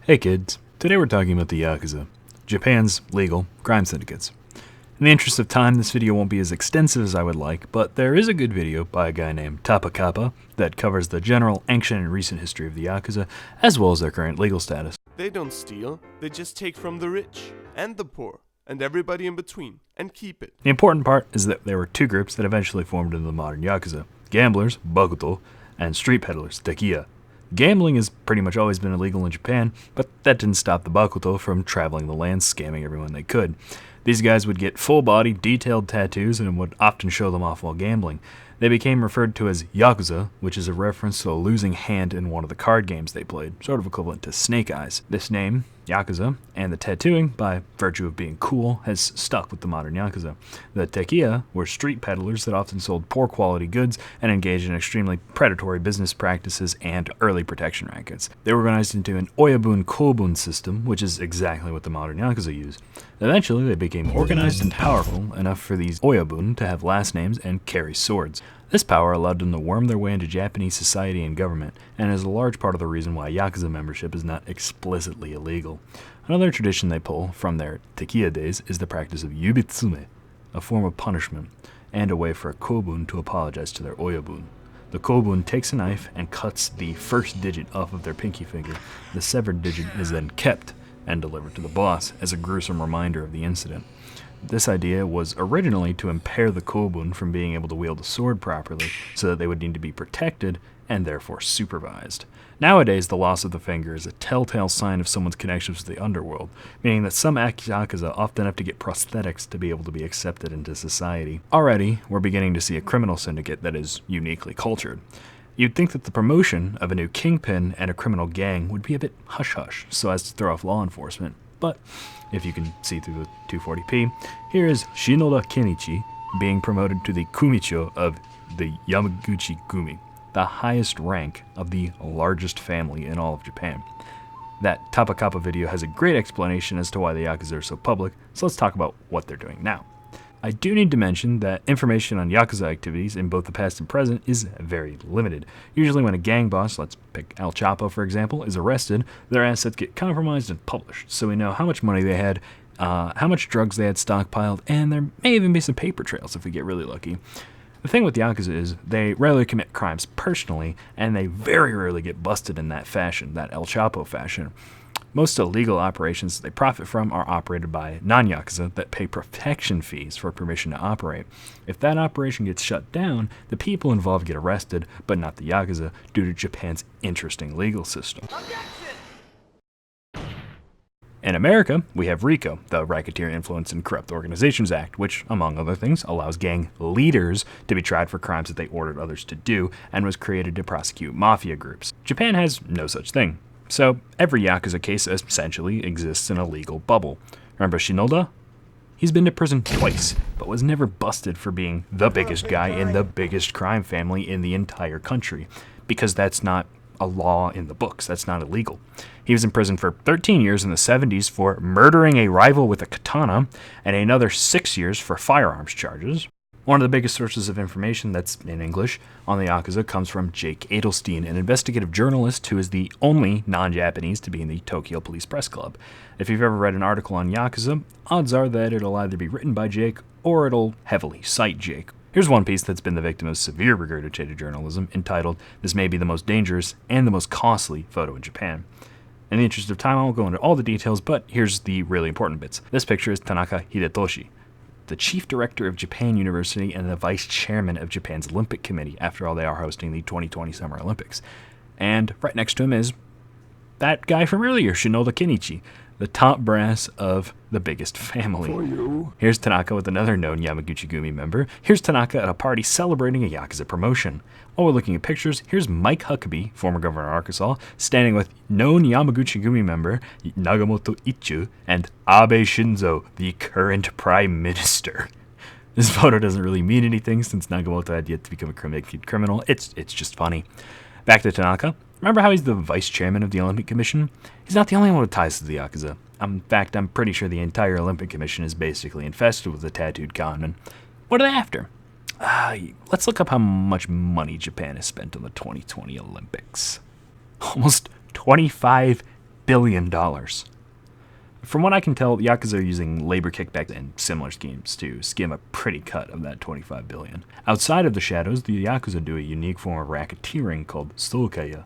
Hey kids, today we're talking about the Yakuza, Japan's legal crime syndicates. In the interest of time, this video won't be as extensive as I would like, but there is a good video by a guy named Tapakapa that covers the general ancient and recent history of the Yakuza, as well as their current legal status. They don't steal, they just take from the rich, and the poor, and everybody in between, and keep it. The important part is that there were two groups that eventually formed into the modern Yakuza: gamblers, Bakuto, and street peddlers, Tekiya. Gambling has pretty much always been illegal in Japan, but that didn't stop the Bakuto from traveling the land, scamming everyone they could. These guys would get full-body, detailed tattoos and would often show them off while gambling. They became referred to as Yakuza, which is a reference to a losing hand in one of the card games they played, sort of equivalent to Snake Eyes. This name, Yakuza, and the tattooing, by virtue of being cool, has stuck with the modern Yakuza. The Tekiya were street peddlers that often sold poor quality goods and engaged in extremely predatory business practices and early protection rackets. They were organized into an Oyabun Kobun system, which is exactly what the modern Yakuza use. Eventually, they became organized and powerful enough for these Oyabun to have last names and carry swords. This power allowed them to worm their way into Japanese society and government, and is a large part of the reason why Yakuza membership is not explicitly illegal. Another tradition they pull from their Tekiya days is the practice of yubitsume, a form of punishment, and a way for a Kobun to apologize to their Oyabun. The Kobun takes a knife and cuts the first digit off of their pinky finger. The severed digit is then kept and delivered to the boss as a gruesome reminder of the incident. This idea was originally to impair the Kobun from being able to wield a sword properly, so that they would need to be protected and therefore supervised. Nowadays, the loss of the finger is a telltale sign of someone's connections to the underworld, meaning that some Yakuza often have to get prosthetics to be able to be accepted into society. Already, we're beginning to see a criminal syndicate that is uniquely cultured. You'd think that the promotion of a new kingpin and a criminal gang would be a bit hush-hush, so as to throw off law enforcement, but if you can see through the 240p, here is Shinoda Kenichi being promoted to the Kumicho of the Yamaguchi Gumi, the highest rank of the largest family in all of Japan. That Tapakapa video has a great explanation as to why the Yakuza are so public, so let's talk about what they're doing now. I do need to mention that information on Yakuza activities in both the past and present is very limited. Usually when a gang boss, let's pick El Chapo for example, is arrested, their assets get compromised and published, so we know how much money they had, how much drugs they had stockpiled, and there may even be some paper trails if we get really lucky. The thing with Yakuza is they rarely commit crimes personally, and they very rarely get busted in that fashion, that El Chapo fashion. Most illegal operations they profit from are operated by non-Yakuza that pay protection fees for permission to operate. If that operation gets shut down, the people involved get arrested, but not the Yakuza, due to Japan's interesting legal system. In America, we have RICO, the Racketeer Influence and Corrupt Organizations Act, which, among other things, allows gang leaders to be tried for crimes that they ordered others to do, and was created to prosecute mafia groups. Japan has no such thing. So, every Yakuza case essentially exists in a legal bubble. Remember Shinoda? He's been to prison twice, but was never busted for being the biggest guy in the biggest crime family in the entire country, because that's not a law in the books, that's not illegal. He was in prison for 13 years in the 70s for murdering a rival with a katana, and another 6 years for firearms charges. One of the biggest sources of information that's in English on the Yakuza comes from Jake Adelstein, an investigative journalist who is the only non-Japanese to be in the Tokyo Police Press Club. If you've ever read an article on Yakuza, odds are that it'll either be written by Jake or it'll heavily cite Jake. Here's one piece that's been the victim of severe regurgitated journalism, entitled, "This may be the most dangerous and the most costly photo in Japan." In the interest of time, I won't go into all the details, but here's the really important bits. This picture is Tanaka Hidetoshi, the chief director of Japan University and the vice chairman of Japan's Olympic Committee. After all, they are hosting the 2020 Summer Olympics. And right next to him is that guy from earlier, Shinoda Kenichi, the top brass of the biggest family. Here's Tanaka with another known Yamaguchi Gumi member. Here's Tanaka at a party celebrating a Yakuza promotion. While we're looking at pictures, here's Mike Huckabee, former governor of Arkansas, standing with known Yamaguchi Gumi member Nagamoto Ichu and Abe Shinzo, the current prime minister. This photo doesn't really mean anything since Nagamoto had yet to become a convicted criminal. It's just funny. Back to Tanaka. Remember how he's the vice chairman of the Olympic Commission? He's not the only one with ties to the Yakuza. In fact, I'm pretty sure the entire Olympic Commission is basically infested with the tattooed conmen. What are they after? Let's look up how much money Japan has spent on the 2020 Olympics. Almost $25 billion. From what I can tell, Yakuza are using labor kickbacks and similar schemes to skim a pretty cut of that $25 billion. Outside of the shadows, the Yakuza do a unique form of racketeering called Soukaya,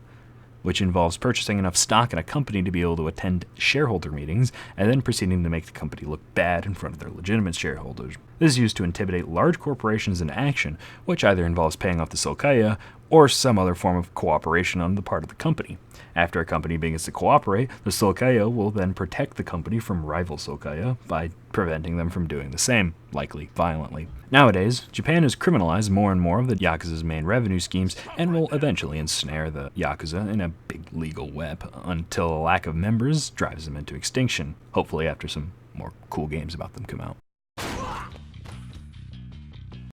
which involves purchasing enough stock in a company to be able to attend shareholder meetings and then proceeding to make the company look bad in front of their legitimate shareholders. This is used to intimidate large corporations into action, which either involves paying off the Soukaya or some other form of cooperation on the part of the company. After a company begins to cooperate, the Soukaya will then protect the company from rival Soukaya by preventing them from doing the same, likely violently. Nowadays, Japan has criminalized more and more of the Yakuza's main revenue schemes and will eventually ensnare the Yakuza in a big legal web until a lack of members drives them into extinction, hopefully after some more cool games about them come out.